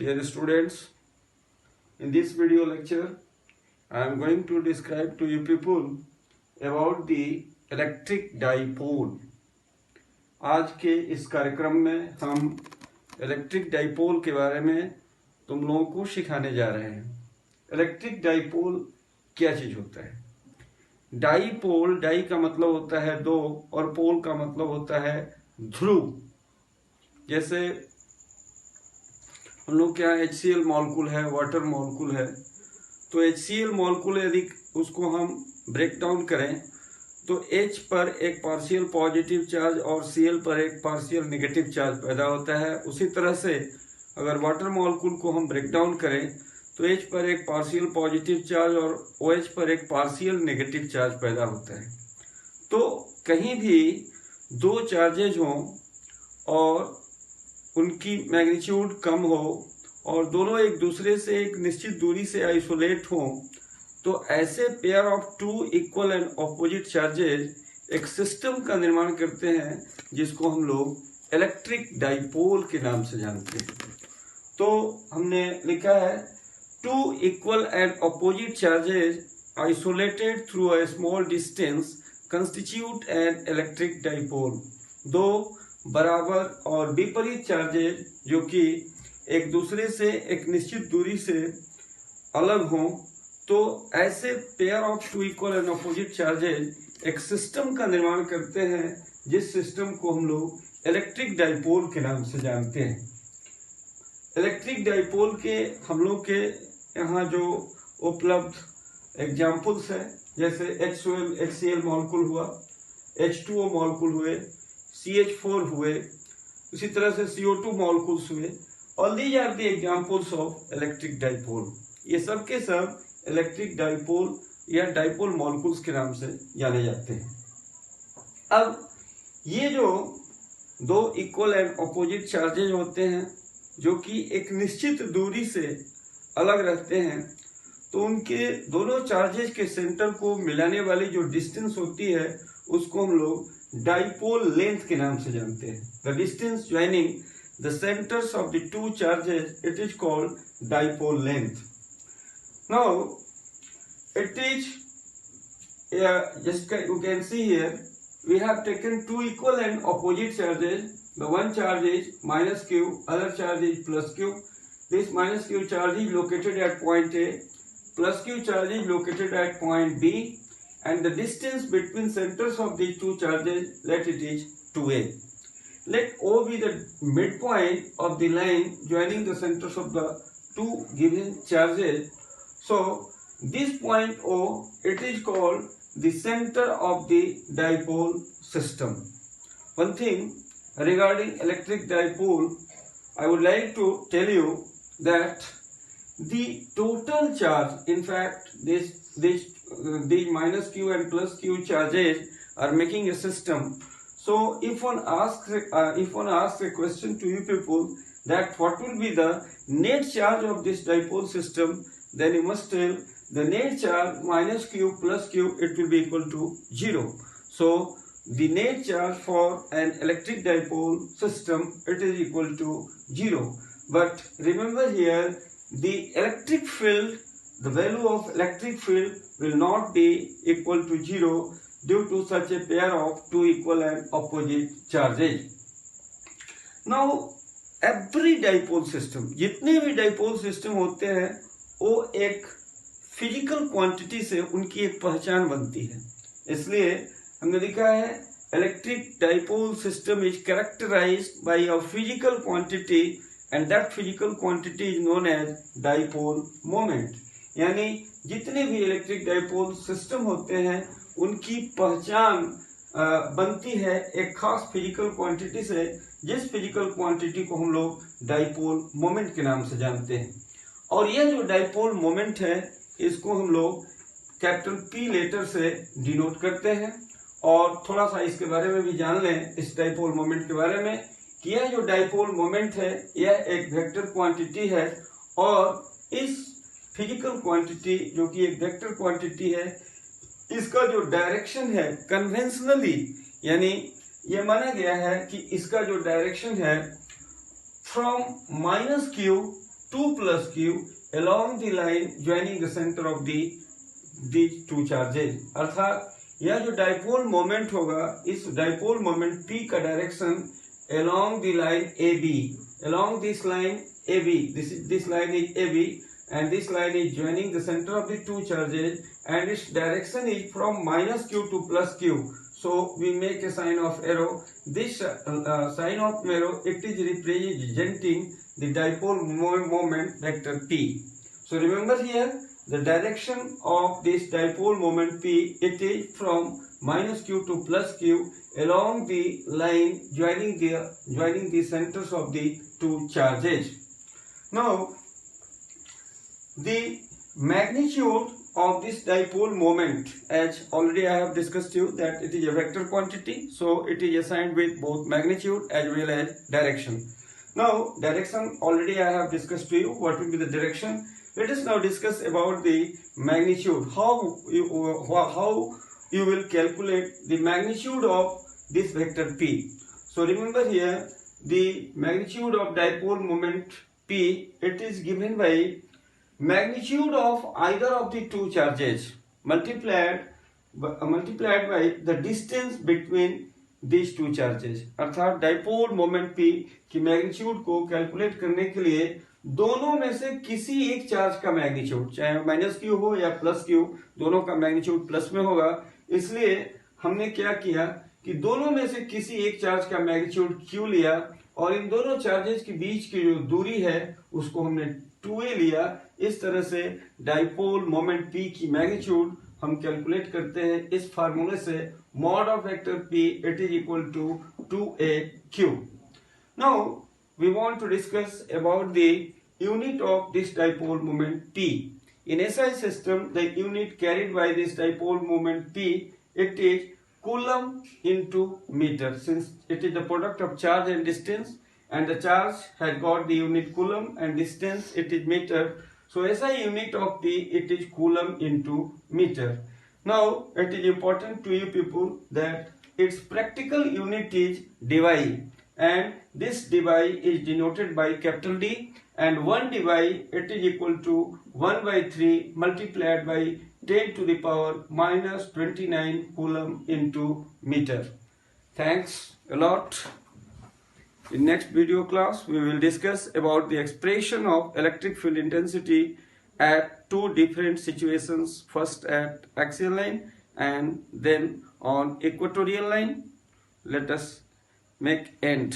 Dear students, in this video lecture, I am going to describe to you people about the electric dipole. आज के इस कार्यक्रम में हम इलेक्ट्रिक डाइपोल के बारे में तुम लोगों को सिखाने जा रहे हैं। इलेक्ट्रिक डाइपोल क्या चीज होता है? डाइपोल, डाई का मतलब होता है दो और पोल का मतलब होता है ध्रुव। जैसे हम लोग क्या HCl मॉलिक्यूल है, वाटर मॉलिक्यूल है, तो HCl मॉलिक्यूल यदि उसको हम ब्रेक डाउन करें तो H पर एक पार्शियल पॉजिटिव चार्ज और Cl पर एक पार्शियल नेगेटिव चार्ज पैदा होता है। उसी तरह से अगर वाटर मॉलिक्यूल को हम ब्रेक डाउन करें तो H पर एक पार्शियल पॉजिटिव चार्ज और OH पर एक पार्शियल नेगेटिव चार्ज पैदा होता है। तो कहीं भी दो चार्जेज हों और उनकी मैग्नीट्यूड कम हो और दोनों एक दूसरे से एक निश्चित दूरी से आइसोलेट हों, तो ऐसे pair of two equal and opposite charges एक सिस्टम का निर्माण करते हैं जिसको हम लोग इलेक्ट्रिक डाइपोल के नाम से जानते हैं। तो हमने लिखा है two equal and opposite charges isolated through a small distance constitute an electric dipole. दो बराबर और विपरीत चार्जेज जो कि एक दूसरे से एक निश्चित दूरी से अलग हों, तो ऐसे pair of two equal and opposite charges एक सिस्टम का निर्माण करते हैं जिस सिस्टम को हम लोग इलेक्ट्रिक डाइपोल के नाम से जानते हैं। इलेक्ट्रिक डाइपोल के हम लोग के यहाँ जो उपलब्ध एग्जाम्पल्स है, जैसे HCl मॉलिक्यूल हुआ, H2O मॉलिक्यूल हुए, CH4 हुए, उसी तरह से CO2 मॉलिक्यूल्स हुए। All these are the examples of electric dipole. ये सब के सब इलेक्ट्रिक डाइपोल या डाइपोल मॉलिक्यूल्स के नाम से जाने जाते हैं। अब ये जो दो इक्वल एंड ऑपोजिट चार्जेज होते हैं जो कि एक निश्चित दूरी से अलग रहते हैं, तो उनके दोनों चार्जेज के सेंटर को मिलाने वाली जो डिस्टेंस होती है उसको हम लोग डाइपोल लेंथ के नाम से जानते हैं। The distance joining the centres of the two charges, it is called dipole length. Now it is just you can see here we have taken two equal and opposite charges. The one charge is minus q, other charge is plus q. This minus q charge is located at point A, plus q charge is located at point B, and the distance between centers of these two charges, let it is 2a. Let O be the midpoint of the line joining the centers of the two given charges. So this point O, it is called the center of the dipole system. One thing regarding electric dipole, I would like to tell you that the total charge, in fact the minus q and plus q charges are making a system. So if one asks a question to you people that what will be the net charge of this dipole system, then you must tell the net charge minus q plus q, it will be equal to 0. So the net charge for an electric dipole system, it is equal to 0. But remember here, the electric field, the value of electric field will not be equal to 0 due to such a pair of two equal and opposite charges. Now every dipole system, जितने भी dipole system होते हैं वो एक physical quantity से उनकी एक पहचान बनती है। इसलिए हमने लिखा है electric dipole system is characterized by a physical quantity and that physical quantity is known as dipole moment. यानी जितने भी इलेक्ट्रिक डाइपोल सिस्टम होते हैं उनकी पहचान बनती है एक खास फिजिकल क्वांटिटी से, जिस फिजिकल क्वांटिटी को हम लोग डाइपोल मोमेंट के नाम से जानते हैं। और यह जो डाइपोल मोमेंट है इसको हम लोग कैपिटल P लेटर से डिनोट करते हैं। और थोड़ा सा इसके बारे में भी जान लें, इस डाइपोल मोमेंट के बारे में, कि यह जो डाइपोल मोमेंट है यह एक वेक्टर क्वांटिटी है और इस फिजिकल क्वांटिटी जो कि एक वेक्टर क्वांटिटी है, इसका जो डायरेक्शन है कन्वेंशनली, यानी यह माना गया है कि इसका जो डायरेक्शन है from minus Q 2 plus q along the line joining the center of these two charges. अर्थात यह जो डाइपोल मोमेंट होगा, इस डाइपोल मोमेंट P का direction along the line AB, along this line AB, this line is AB and this line is joining the center of the two charges and its direction is from minus q to plus q. So we make a sign of arrow. This sign of arrow, it is representing the dipole moment vector P. So remember here, the direction of this dipole moment P, it is from minus q to plus q along the line joining the centers of the two charges. Now, the magnitude of this dipole moment, as already I have discussed you that it is a vector quantity, so it is assigned with both magnitude as well as direction. Now, direction already I have discussed to you what will be the direction. Let us now discuss about the magnitude. How you will calculate the magnitude of this vector P. So remember here, the magnitude of dipole moment P, it is given by magnitude of either of the two charges multiplied by the distance between these two charges. अर्थात dipole moment P की magnitude को calculate करने के लिए दोनों में से किसी एक चार्ज का मैग्नीट्यूड, चाहे माइनस क्यू हो या प्लस क्यू, दोनों का मैग्नीट्यूड प्लस में होगा. इसलिए हमने क्या किया कि दोनों में से किसी एक चार्ज का मैग्नीट्यूड क्यू लिया और इन दोनों चार्जेस के बीच की जो दूरी है उसको हमने 2a लिया. इस तरह से डाइपोल मोमेंट P की मैग्नीट्यूड हम कैलकुलेट करते हैं इस फार्मूले से. Mod of vector P, it is equal to 2aq. Now we want to discuss about the unit of this dipole moment P. In SI system, the unit carried by this dipole moment P, it is coulomb into meter. Since it is the product of charge and distance, and the charge has got the unit coulomb and distance it is meter. So SI unit of P, it is coulomb into meter. Now it is important to you people that its practical unit is dBi. And this dBi is denoted by capital D, and 1 dBi, it is equal to 1 by 3 multiplied by 10 to the power minus 29 coulomb into meter. Thanks a lot. In next video class, we will discuss about the expression of electric field intensity at two different situations, first at axial line and then on equatorial line. Let us make end.